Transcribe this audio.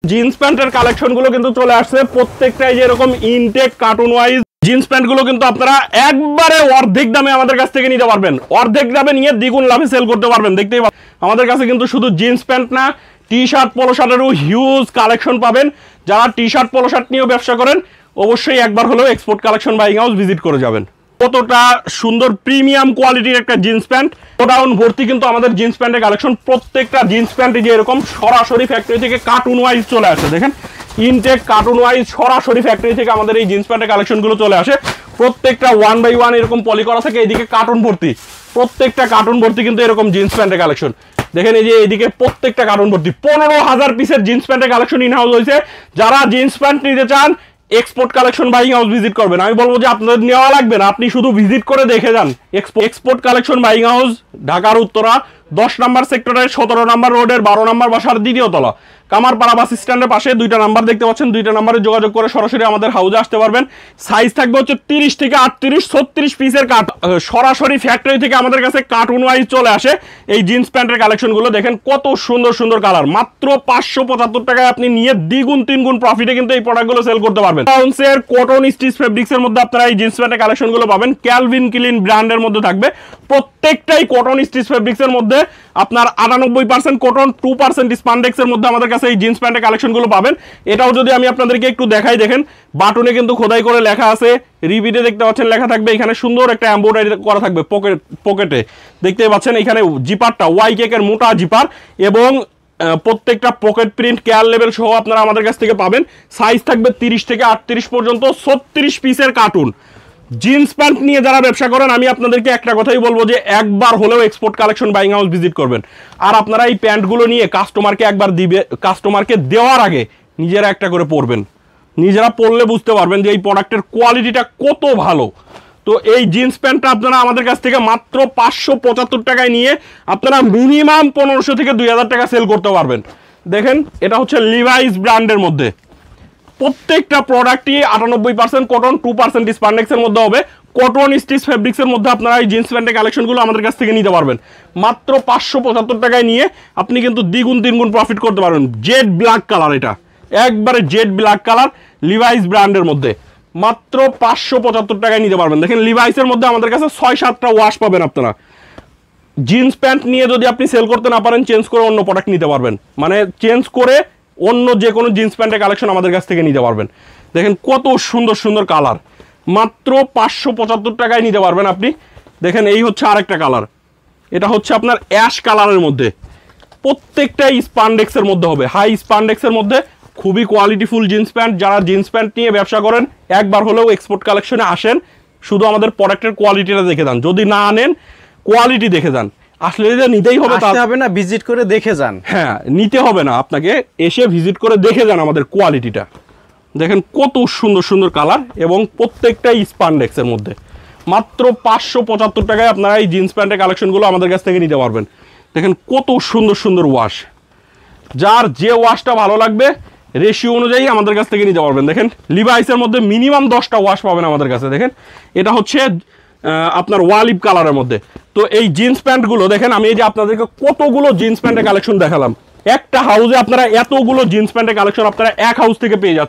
Jeans প্যান্টের collection গুলো কিন্তু চলে আসছে প্রত্যেকটাই যেরকম intact cartoon wise jeans pant গুলো কিন্তু আপনারা একবারে অর্ধেক দামে আমাদের কাছ থেকে নিতে পারবেন। অর্ধেক দামে নিয়ে দ্বিগুণ লাভে সেল করতে পারবেন। দেখতেই পাবেন আমাদের কাছে কিন্তু শুধু জিন্স প্যান্ট না, টি শার্ট পোলো শার্টেরও হিউজ কালেকশন পাবেন। যারা টি শার্ট পোলো শার্ট নিয়েও ব্যবসা করেন অবশ্যই একবার হলেও export collection buying house visit করে যাবেন। কতটা সুন্দর প্রিমিয়াম কোয়ালিটির একটা জিন্স প্যান্ট, গোডাউন ভর্তি কিন্তু আমাদের জিন্স প্যান্টের কালেকশন। প্রত্যেকটা জিন্স প্যান্টে যে এরকম সরাসরি ফ্যাক্টরি থেকে কার্টুন ওয়াইজ চলে আসে, দেখেন ইনটেক কার্টুন ওয়াইজ সরাসরি ফ্যাক্টরি থেকে আমাদের এই জিন্স প্যান্টের কালেকশনগুলো চলে আসে। প্রত্যেকটা 1/1 এরকম পলি করা থাকে, এদিকে কার্টুন ভর্তি, প্রত্যেকটা কার্টুন ভর্তি কিন্তু এরকম জিন্স প্যান্টের কালেকশন। দেখেন এই যে এইদিকে প্রত্যেকটা কার্টুন ভর্তি 15,000 পিসের জিন্স প্যান্টের কালেকশন ইন হাউস হয়েছে। যারা জিন্স প্যান্ট নিতে চান export collection buying house visit করবেন। আমি বলবো যে আপনাদের নেওয়া লাগবে না, আপনি শুধু ভিজিট করে দেখে যান। এক্সপোর্ট কালেকশন বাইং হাউস ঢাকার উত্তরা 10 নম্বর সেক্টরের 17 নম্বর রোডের 12 নম্বর বাসার দ্বিতীয় তলা, কামারপাড়া বাস স্ট্যান্ডের পাশে দুইটা নাম্বার দেখতে পাচ্ছেন। দুইটা নাম্বারে যোগাযোগ করে সরাসরি আমাদের হাউসে আসতে পারবেন। সাইজ থাকবে হচ্ছে 30 থেকে 38 36 পিসের কাট, সরাসরি ফ্যাক্টরি থেকে আমাদের কাছে কার্টুন ওয়াইজ চলে আসে এই জিন্স প্যান্টের কালেকশনগুলো। দেখেন কত সুন্দর সুন্দর কালার, মাত্র 575 টাকায় আপনি নিয়ে দ্বিগুণ তিনগুণ প্রফিটে কিন্তু এই প্রোডাক্টগুলো সেল করতে পারবেন। পাউন্সের কটন স্টিচ ফেব্রিক্সের মধ্যে আপনারা এই জিন্স প্যান্টের কালেকশনগুলো পাবেন। ক্যালভিন ক্লিন ব্র্যান্ডের মধ্যে থাকবে, প্রত্যেকটাই কটন স্টিচ ফেব্রিক্সের মধ্যে আপনার 98% কটন 2% স্পান্ডেক্সের মধ্যে আমাদের কাছে এই জিন্স প্যান্টের কালেকশনগুলো পাবেন। এটাও যদি আমি আপনাদেরকে একটু দেখাই, দেখেন বাটনে কিন্তু খোদাই করে লেখা আছে, রিবিটে দেখতে পাচ্ছেন লেখা থাকবে, এখানে সুন্দর একটা এমব্রয়ডারি করা থাকবে পকেটে দেখতে পাচ্ছেন। এখানে জিপারটা ওয়াই কেকের মোটা জিপার এবং প্রত্যেকটা পকেট প্রিন্ট কেয়ার লেভেল সহ আপনারা আমাদের কাছ থেকে পাবেন। সাইজ থাকবে 30 থেকে 38 পর্যন্ত 36 পিসের কার্টুন। জিন্স প্যান্ট নিয়ে যারা ব্যবসা করেন আমি আপনাদেরকে একটা কথাই বলবো যে একবার হলেও export collection buying house visit করবেন। আর আপনারা এই প্যান্টগুলো নিয়ে কাস্টমারকে একবার দিবে, কাস্টমারকে দেওয়ার আগে নিজেরা একটা করে পরবেন। নিজেরা পরলে বুঝতে পারবেন যে এই প্রোডাক্টের কোয়ালিটিটা কত ভালো। তো এই জিন্স প্যান্টটা আপনারা আমাদের কাছ থেকে মাত্র 575 টাকায় নিয়ে আপনারা মিনিমাম 1500 থেকে 2000 টাকা সেল করতে পারবেন। দেখেন এটা হচ্ছে লিভাইস ব্র্যান্ডের মধ্যে, প্রত্যেকটা প্রোডাক্টই 98% কটন 2% স্পান্ডেক্সের মধ্যে হবে। কটন স্টিচ ফেব্রিক্সের মধ্যে আপনারা এই জিন্স প্যান্টের কালেকশনগুলো আমাদের কাছ থেকে নিতে পারবেন। মাত্র 575 টাকায় নিয়ে আপনি কিন্তু দ্বিগুণ তিনগুণ প্রফিট করতে পারবেন। জেড ব্ল্যাক কালার, এটা একবারে জেড ব্ল্যাক কালার লিভাইস ব্র্যান্ডের মধ্যে মাত্র 575 টাকায় নিতে পারবেন। দেখেন লিভাইসের মধ্যে আমাদের কাছে 6-7টা ওয়াশ পাবেন আপনারা। জিন্স প্যান্ট নিয়ে যদি আপনি সেল করতে না পারেন চেঞ্জ করে অন্য প্রোডাক্ট নিতে পারবেন, মানে চেঞ্জ করে অন্য যে কোনো জিন্স প্যান্টের কালেকশন আমাদের কাছ থেকে নিতে পারবেন। দেখেন কত সুন্দর সুন্দর কালার, মাত্র 575 টাকায় নিতে পারবেন আপনি। দেখেন এই হচ্ছে আরেকটা কালার, এটা হচ্ছে আপনার অ্যাশ কালারের মধ্যে, প্রত্যেকটাই স্পান্ডেক্সের মধ্যে হবে, হাই স্পান্ডেক্সের মধ্যে, খুবই কোয়ালিটিফুল জিন্স প্যান্ট। যারা জিন্স প্যান্ট নিয়ে ব্যবসা করেন একবার হলেও এক্সপোর্ট কালেকশনে আসেন, শুধু আমাদের প্রোডাক্টের কোয়ালিটিটা দেখে যান। যদি না আনেন কোয়ালিটি দেখে যান, আসলে যে নিতেই হবে তা হবে না, ভিজিট করে দেখে যান। হ্যাঁ, নিতে হবে না, আপনাকে এসে ভিজিট করে দেখে যান আমাদের কোয়ালিটিটা। দেখেন কত সুন্দর সুন্দর কালার এবং প্রত্যেকটাই স্পান্ডেক্সের মধ্যে। মাত্র 575 টাকায় আপনারা এই জিন্স প্যান্টের কালেকশনগুলো আমাদের কাছ থেকে নিতে পারবেন। দেখেন কত সুন্দর সুন্দর ওয়াশ, যার যে ওয়াশটা ভালো লাগবে রেশিও অনুযায়ী আমাদের কাছ থেকে নিতে পারবেন। দেখেন লিভাইসের মধ্যে মিনিমাম 10টা ওয়াশ পাবেন আমাদের কাছে। দেখেন এটা হচ্ছে আপনার ওয়ালিভ কালারের মধ্যে। তো এই জিন্স প্যান্টগুলো দেখেন, আমি এই যে আপনাদেরকে কতগুলো জিন্স প্যান্টের কালেকশন দেখালাম, একটা হাউসে আপনারা এতগুলো জিন্স প্যান্টের কালেকশন আপনারা এক হাউস থেকে পেয়ে যাচ্ছেন।